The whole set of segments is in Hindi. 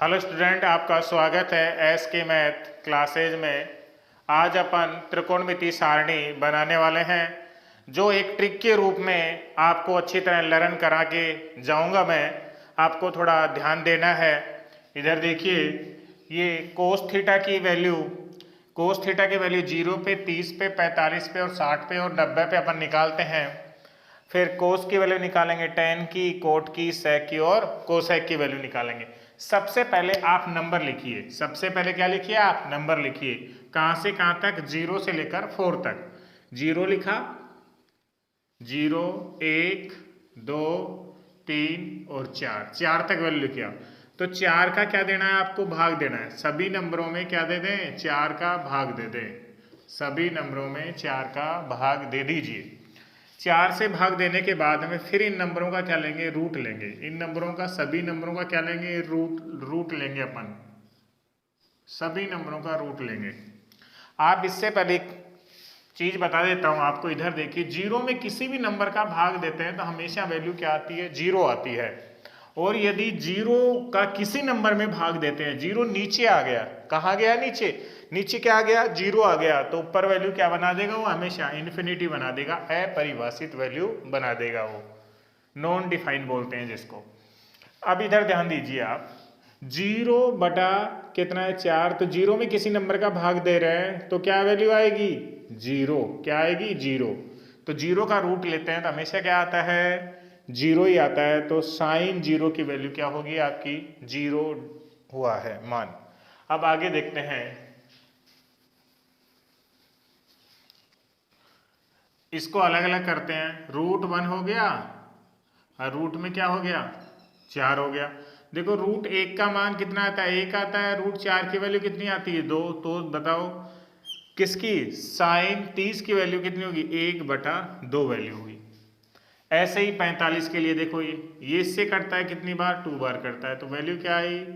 हेलो स्टूडेंट, आपका स्वागत है एस के मैथ क्लासेज में। आज अपन त्रिकोणमिति सारणी बनाने वाले हैं, जो एक ट्रिक के रूप में आपको अच्छी तरह लर्न करा के जाऊंगा मैं। आपको थोड़ा ध्यान देना है। इधर देखिए, ये कोस थीटा की वैल्यू 0 पे, 30 पे, 45 पे और 60 पे और 90 पे अपन निकालते हैं। फिर कोस की वैल्यू निकालेंगे, टेन की, कोट की, सेक की और कोसेक की वैल्यू निकालेंगे। सबसे पहले आप नंबर लिखिए। सबसे पहले क्या लिखिए? आप नंबर लिखिए। कहां से कहां तक? 0 से लेकर 4 तक। 0 लिखा, 0, 1, 2, 3 और 4, 4 तक वैल्यू लिखिए। तो 4 का क्या देना है आपको? भाग देना है। सभी नंबरों में क्या दे दें? 4 का भाग दे दें। सभी नंबरों में 4 का भाग दे दीजिए। 4 से भाग देने के बाद हमें फिर इन नंबरों का क्या लेंगे? रूट लेंगे। इन नंबरों का, सभी नंबरों का क्या लेंगे? रूट लेंगे अपन। सभी नंबरों का रूट लेंगे। आप इससे पहले एक चीज बता देता हूं आपको। इधर देखिए, 0 में किसी भी नंबर का भाग देते हैं तो हमेशा वैल्यू क्या आती है? 0 आती है। और यदि 0 का किसी नंबर में भाग देते हैं, 0 नीचे आ गया, कहाँ गया? नीचे। नीचे क्या आ गया? 0 आ गया, तो ऊपर वैल्यू क्या बना देगा? वो हमेशा इन्फिनिटी बना देगा, अपरिभाषित वैल्यू बना देगा। वो नॉन डिफाइन बोलते हैं जिसको। अब इधर ध्यान दीजिए आप, 0 बटा कितना है? 4। तो 0 में किसी नंबर का भाग दे रहे हैं तो क्या वैल्यू आएगी? 0। क्या आएगी? 0। तो 0 का रूट लेते हैं तो हमेशा क्या आता है? 0 ही आता है। तो साइन 0 की वैल्यू क्या होगी आपकी? 0 हुआ है मान। अब आगे देखते हैं। इसको अलग अलग करते हैं। √1 हो गया और रूट में क्या हो गया? 4 हो गया। देखो, √1 का मान कितना आता है? 1 आता है। √4 की वैल्यू कितनी आती है? 2। तो बताओ किसकी? साइन 30 की वैल्यू कितनी होगी? 1/2 वैल्यू हुई। ऐसे ही 45 के लिए देखो, ये इससे कटता है कितनी बार? 2 बार कटता है। तो वैल्यू क्या आई?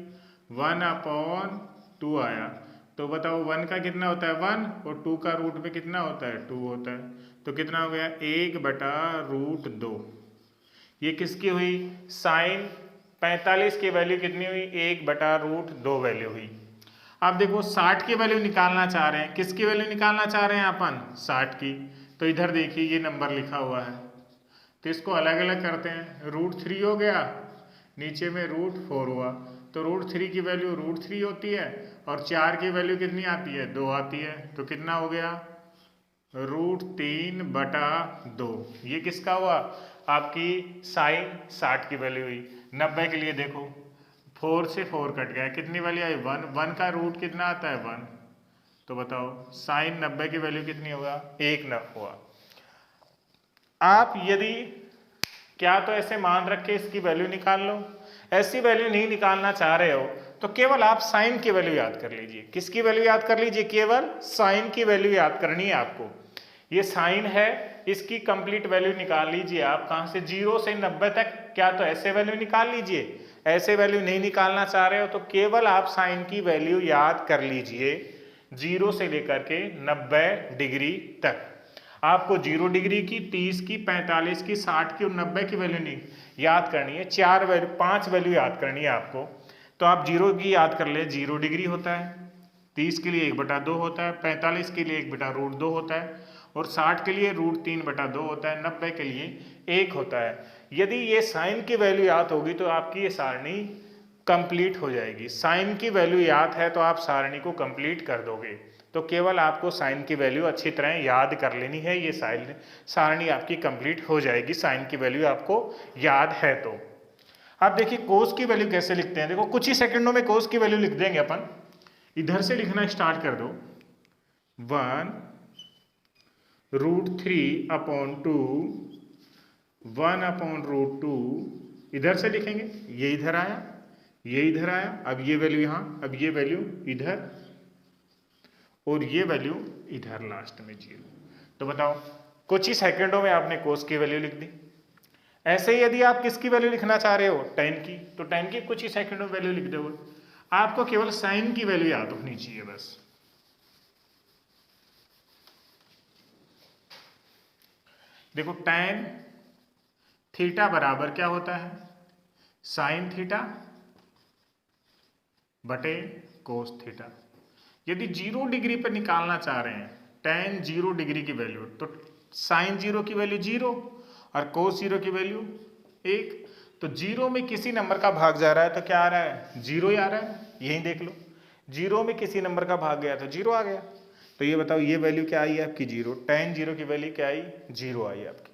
1/2 आया। तो बताओ 1 का कितना होता है? 1, और 2 का रूट में कितना होता है? 2 होता है। तो कितना हो गया? 1/√2। ये किसकी हुई? साइन 45 की वैल्यू कितनी हुई? 1/√2 वैल्यू हुई। अब देखो, 60 की वैल्यू निकालना चाह रहे हैं। किसकी वैल्यू निकालना चाह रहे हैं अपन? 60 की। तो इधर देखिए, ये नंबर लिखा हुआ है, तो इसको अलग अलग करते हैं। √3 हो गया, नीचे में √4 हुआ। तो √3 की वैल्यू √3 होती है और 4 की वैल्यू कितनी आती है? 2 आती है। तो कितना हो गया? √3/2। ये किसका हुआ? आपकी साइन 60 की वैल्यू हुई। 90 के लिए देखो, 4 से 4 कट गया, कितनी वैल्यू आई? 1। 1 का रूट कितना आता है? 1। तो बताओ साइन 90 की वैल्यू कितनी होगा? 1 न हुआ। आप यदि क्या तो ऐसे मान रख के इसकी वैल्यू निकाल लो। ऐसी वैल्यू नहीं निकालना चाह रहे हो तो केवल आप साइन की वैल्यू याद कर लीजिए। किसकी वैल्यू याद कर लीजिए? केवल साइन की वैल्यू याद करनी है आपको। ये साइन है, इसकी कंप्लीट वैल्यू निकाल लीजिए आप। कहां से? 0 से 90 तक। क्या तो ऐसे वैल्यू निकाल लीजिए। ऐसे वैल्यू नहीं निकालना चाह रहे हो तो केवल आप साइन की वैल्यू याद कर लीजिए, 0 से लेकर के 90 डिग्री तक। आपको 0 डिग्री की, 30 की, 45 की, 60 की और 90 की वैल्यू नहीं याद करनी है। 5 वैल्यू याद करनी है आपको। तो आप 0 की याद कर ले, 0 डिग्री होता है। 30 के लिए 1/2 होता है। 45 के लिए 1/√2 होता है। और 60 के लिए √3/2 होता है। 90 के लिए 1 होता है। यदि ये साइन की वैल्यू याद होगी तो आपकी ये सारणी कंप्लीट हो जाएगी। साइन की वैल्यू याद है तो आप सारणी को कंप्लीट कर दोगे। तो केवल आपको साइन की वैल्यू अच्छी तरह याद कर लेनी है, ये सारणी आपकी कंप्लीट हो जाएगी। साइन की वैल्यू आपको याद है तो। अब देखिए, कोस की वैल्यू कैसे लिखते हैं। देखो, कुछ ही सेकंडों में कोस की वैल्यू लिख देंगे अपन। इधर से लिखना स्टार्ट कर दो। 1√3/2, 1/√2। इधर से लिखेंगे, ये इधर आया, ये इधर आया। अब ये वैल्यू यहां, अब ये वैल्यू इधर और ये वैल्यू इधर लास्ट में 0। तो बताओ, कुछ ही सेकंडों में आपने कोस की वैल्यू लिख दी। ऐसे ही यदि आप किसकी वैल्यू लिखना चाह रहे हो? tan की, तो tan की कुछ ही सेकंडों में वैल्यू लिख दोगे। आपको केवल साइन की वैल्यू याद होनी चाहिए बस। देखो, tan थीटा बराबर क्या होता है? साइन थीटा बटे कोस थीटा। यदि 0 डिग्री पर निकालना चाह रहे हैं tan 0 डिग्री की वैल्यू, तो साइन 0 की वैल्यू 0 और कोस 0 की वैल्यू 1। तो 0 में किसी नंबर का भाग जा रहा है तो क्या आ रहा है, 0 ही आ रहा है। यही देख लो, 0 में किसी नंबर का भाग गया तो 0 आ गया। तो ये बताओ ये वैल्यू क्या आई है आपकी, 0। tan 0 की वैल्यू क्या आई, 0 आई आपकी।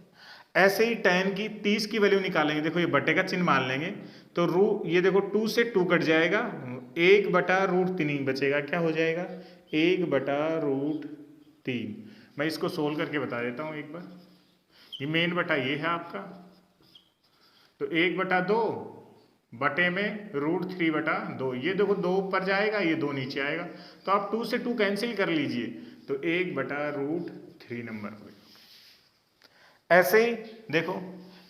ऐसे ही tan की 30 की वैल्यू निकालेंगे, देखो ये बटे का चिन्ह मान लेंगे तो ये देखो 2 से 2 कट जाएगा, 1/√3 बचेगा। क्या हो जाएगा, 1/√3। मैं इसको सोल्व करके बता देता हूँ एक बार। ये मेन बटा ये है आपका, तो 1/2 बटे में √3/2। ये देखो 2 ऊपर जाएगा, ये 2 नीचे आएगा, तो आप 2 से 2 कैंसिल कर लीजिए, तो 1/√3 नंबर हो। ऐसे ही देखो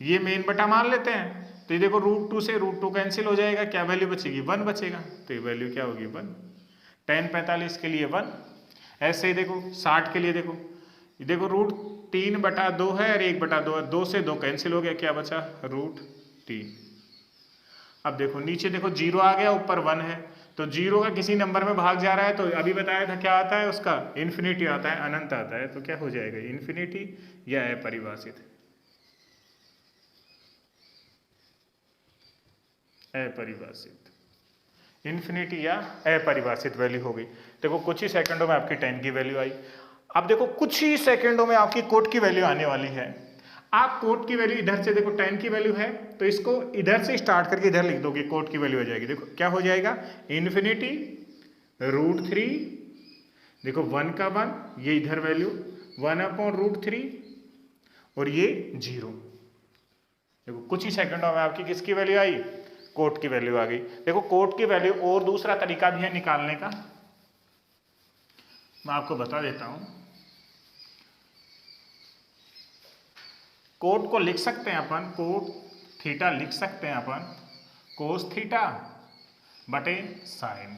ये मेन बटा मान लेते हैं, तो ये देखो √2 से √2 कैंसिल हो जाएगा, क्या वैल्यू बचेगी, 1 बचेगा। तो ये वैल्यू क्या होगी, 1। tan 45 के लिए 1। ऐसे ही देखो 60 के लिए देखो, ये देखो √3/2 है और 1/2 है, 2 से 2 कैंसिल हो गया, क्या बचा, √3। अब देखो नीचे देखो 0 आ गया, ऊपर 1 है, तो 0 का किसी नंबर में भाग जा रहा है, तो अभी बताया था क्या आता है उसका, इन्फिनिटी आता है, अनंत आता है। तो क्या हो जाएगा, इन्फिनिटी या अपरिभाषित, अपरिभाषित, इन्फिनिटी या अपरिभाषित वैल्यू हो गई। देखो कुछ ही सेकंडों में आपकी tan की वैल्यू आई। अब देखो कुछ ही सेकंडों में आपकी कोट की वैल्यू आने वाली है। आप कोट की वैल्यू इधर से देखो, tan की वैल्यू है तो इसको इधर से स्टार्ट करके इधर लिख दोगे, कोट की वैल्यू आ जाएगी। देखो क्या हो जाएगा, इन्फिनिटी √3, देखो 1 का 1, ये इधर वैल्यू 1/√3 और ये 0। देखो कुछ ही सेकंडों में आपकी किसकी वैल्यू आई, कोट की वैल्यू आ गई। देखो कोट की वैल्यू और दूसरा तरीका भी है निकालने का, मैं आपको बता देता हूं। कोट को लिख सकते हैं अपन, कोट थीटा लिख सकते हैं अपन कोस थीटा बटे साइन।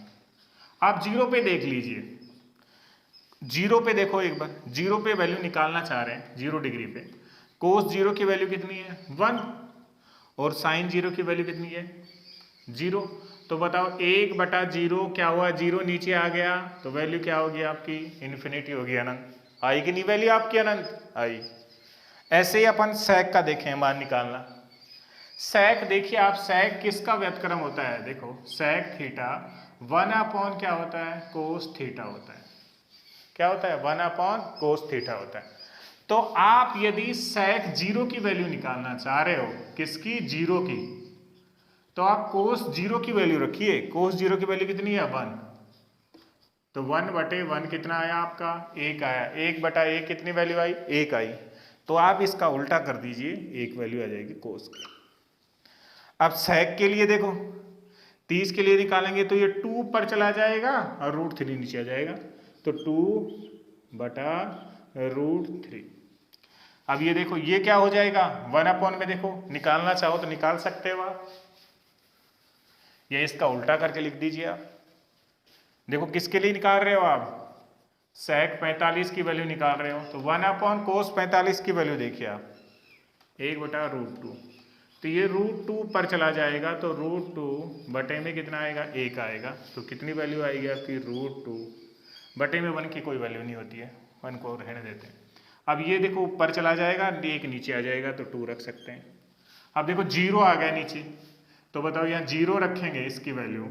आप 0 पे देख लीजिए, 0 पे देखो एक बार, 0 पे वैल्यू निकालना चाह रहे हैं 0 डिग्री पे, कोस 0 की वैल्यू कितनी है, 1, और साइन 0 की वैल्यू कितनी है, 0। तो बताओ 1/0 क्या हुआ, 0 नीचे आ गया, तो वैल्यू क्या होगी आपकी, इन्फिनिटी होगी, अनंत। आई कि नहीं वैल्यू आपकी, अनंत आई। ऐसे ही अपन sec का देखें, मान निकालना। sec देखिए आप, sec किसका व्युत्क्रम होता है, देखो sec थीटा 1/, क्या होता है, कोस थीटा होता है। क्या होता है, 1/ कोस थीटा होता है। तो आप यदि sec 0 की वैल्यू निकालना चाह रहे हो, किसकी, 0 की, तो आप कोस 0 की वैल्यू रखिए। कोस 0 की वैल्यू कितनी है, 1, तो 1/1 कितना आया आपका, 1 आया। 1/1 कितनी वैल्यू आई, 1 आई। तो आप इसका उल्टा कर दीजिए, 1 वैल्यू आ जाएगी कोस की। अब sec के लिए देखो, 30 के लिए निकालेंगे तो ये 2 ऊपर चला जाएगा और √3 नीचे आ जाएगा, तो 2/√3। अब ये देखो ये क्या हो जाएगा, 1/, में देखो निकालना चाहो तो निकाल सकते हो आप, या इसका उल्टा करके लिख दीजिए आप। देखो किसके लिए निकाल रहे हो आप, sec 45 की वैल्यू निकाल रहे हो, तो 1/ कोस 45 की वैल्यू देखिए आप, 1/√2। तो ये √2 पर चला जाएगा, तो √2 बटे में कितना आएगा, 1 आएगा। तो कितनी वैल्यू आएगी आपकी, √2 बटे में 1 की कोई वैल्यू नहीं होती है, 1 को रहने देते हैं। अब ये देखो ऊपर चला जाएगा, 1 नीचे आ जाएगा, तो 2 रख सकते हैं। अब देखो 0 आ गया नीचे, तो बताओ यहाँ 0 रखेंगे इसकी वैल्यू,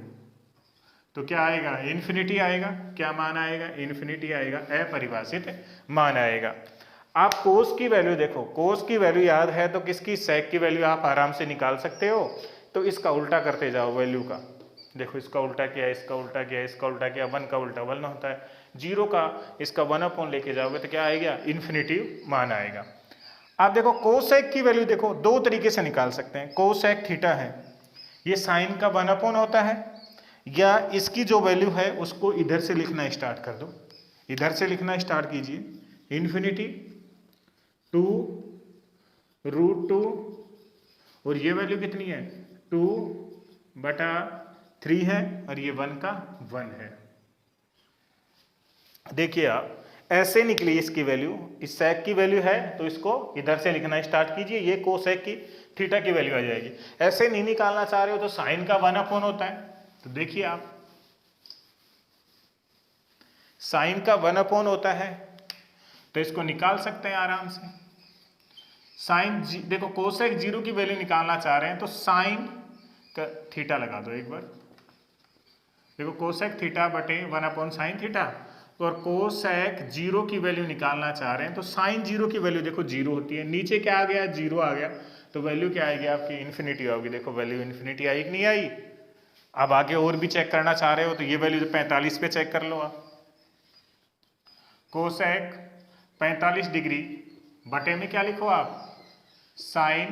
तो क्या आएगा, इन्फिनिटी आएगा। क्या मान आएगा, इन्फिनिटी आएगा, अपरिभाषित मान आएगा। आप कोस की वैल्यू देखो, कोस की वैल्यू याद है तो किसकी, sec की वैल्यू आप आराम से निकाल सकते हो। तो इसका उल्टा करते जाओ वैल्यू का, देखो इसका उल्टा किया, इसका उल्टा किया, इसका उल्टा किया, 1 का उल्टा 1 होता है, 0 का इसका 1/ लेके जाओगे तो क्या आएगा, इन्फिनिटी मान आएगा। आप देखो कोसेक की वैल्यू देखो, 2 तरीके से निकाल सकते हैं। कोसेक थीटा है, ये साइन का 1/ होता है, या इसकी जो वैल्यू है उसको इधर से लिखना स्टार्ट कर दो, इधर से लिखना स्टार्ट कीजिए, इन्फिनिटी 2√2, और ये वैल्यू कितनी है, 2/3 है, और ये 1 का 1 है। देखिए आप ऐसे निकली इसकी वैल्यू, इस sec की वैल्यू है तो इसको इधर से लिखना स्टार्ट कीजिए, ये कोसेक की थीटा की वैल्यू आ जाएगी। ऐसे नहीं निकालना चाह रहे हो तो साइन का 1/ होता है, तो देखिए आप साइन का 1 होता है, तो इसको निकाल सकते हैं आराम से। साइन देखो कोसेक 0 की वैल्यू निकालना चाह रहे हैं तो साइन का थीटा लगा दो एक बार। देखो कोसेक थीटा बटे 1/sin थीटा, और कोसेक 0 की वैल्यू निकालना चाह रहे हैं तो साइन 0 की वैल्यू देखो 0 होती है, नीचे क्या आ गया 0 आ गया, तो वैल्यू क्या आएगी आपकी इन्फिनिटी होगी। देखो वैल्यू इन्फिनिटी आई कि नहीं आई। अब आगे और भी चेक करना चाह रहे हो तो ये वैल्यू 45 पे चेक कर लो आप। कोसेक 45 डिग्री बटे में क्या लिखो आप साइन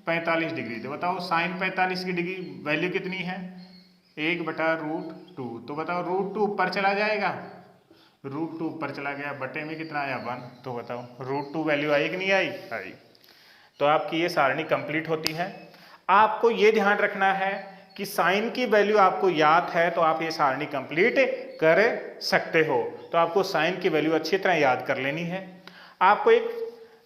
45 डिग्री। तो बताओ साइन 45 की डिग्री वैल्यू कितनी है 1/√2। तो बताओ √2 ऊपर चला जाएगा, √2 ऊपर चला गया, बटे में कितना आया 1। तो बताओ √2 वैल्यू आई कि नहीं आई। आई। तो आपकी ये सारणी कंप्लीट होती है। आपको ये ध्यान रखना है कि साइन की वैल्यू आपको याद है तो आप ये सारणी कंप्लीट कर सकते हो। तो आपको साइन की वैल्यू अच्छी तरह याद कर लेनी है। आपको एक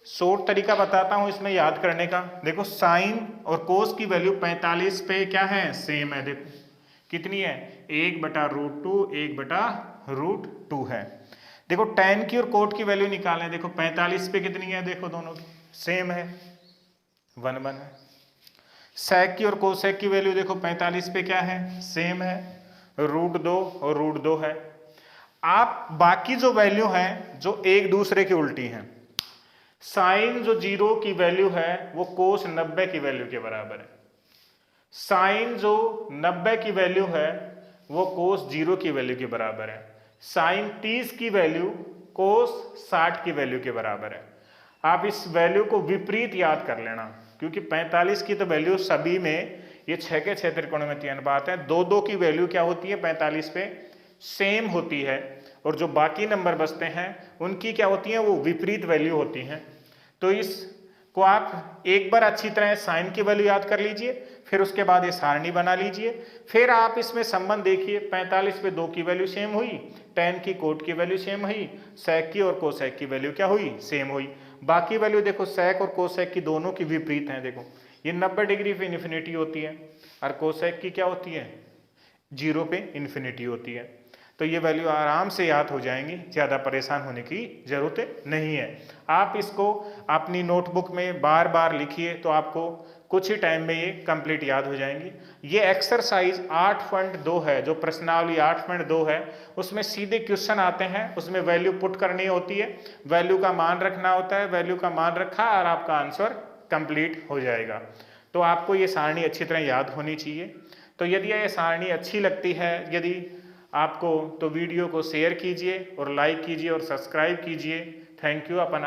शॉर्ट तरीका बताता हूं इसमें याद करने का। देखो साइन और कोस की वैल्यू 45 पे क्या है सेम है। देखो कितनी है 1/√2 1/√2 है। देखो tan की और कोट की वैल्यू निकालें। देखो 45 पे कितनी है, देखो दोनों की सेम है 1/1 है। सेक की और कोसेक की वैल्यू देखो 45 पे क्या है सेम है √2 और √2 है। आप बाकी जो वैल्यू है जो एक दूसरे की उल्टी हैं, साइन जो 0 की वैल्यू है वो कोस 90 की वैल्यू के बराबर है। साइन जो 90 की वैल्यू है वो कोस 0 की वैल्यू के बराबर है। साइन 30 की वैल्यु कोस 60 की वैल्यू के बराबर है। आप इस वैल्यू को विपरीत याद कर लेना, क्योंकि 45 की तो वैल्यू सभी में ये 6 के 6 त्रिकोणमितीय अनुपात है, 2-2 की वैल्यू क्या होती है 45 पे सेम होती है, और जो बाकी नंबर बचते हैं उनकी क्या होती है वो विपरीत वैल्यू होती हैं। तो इसको आप एक बार अच्छी तरह साइन की वैल्यू याद कर लीजिए, फिर उसके बाद ये सारणी बना लीजिए। फिर आप इसमें संबंध देखिए 45 पे 2 की वैल्यू सेम हुई, tan की कोट की वैल्यू सेम हुई, सेक की और कोसेक की वैल्यू क्या हुई सेम हुई। बाकी वैल्यू देखो सेक और कोसेक की दोनों की विपरीत हैं। देखो ये 90 डिग्री पे इन्फिनिटी होती है और कोसेक की क्या होती है 0 पे इन्फिनिटी होती है। तो ये वैल्यू आराम से याद हो जाएंगी, ज़्यादा परेशान होने की ज़रूरत नहीं है। आप इसको अपनी नोटबुक में बार बार लिखिए तो आपको कुछ ही टाइम में ये कंप्लीट याद हो जाएंगी। ये एक्सरसाइज 8.2 है, जो प्रश्नावली 8.2 है उसमें सीधे क्वेश्चन आते हैं, उसमें वैल्यू पुट करनी होती है, वैल्यू का मान रखना होता है, वैल्यू का मान रखा और आपका आंसर कंप्लीट हो जाएगा। तो आपको ये सारणी अच्छी तरह याद होनी चाहिए। तो यदि ये सारणी अच्छी लगती है यदि आपको, तो वीडियो को शेयर कीजिए और लाइक कीजिए और सब्सक्राइब कीजिए। Thank you. अपन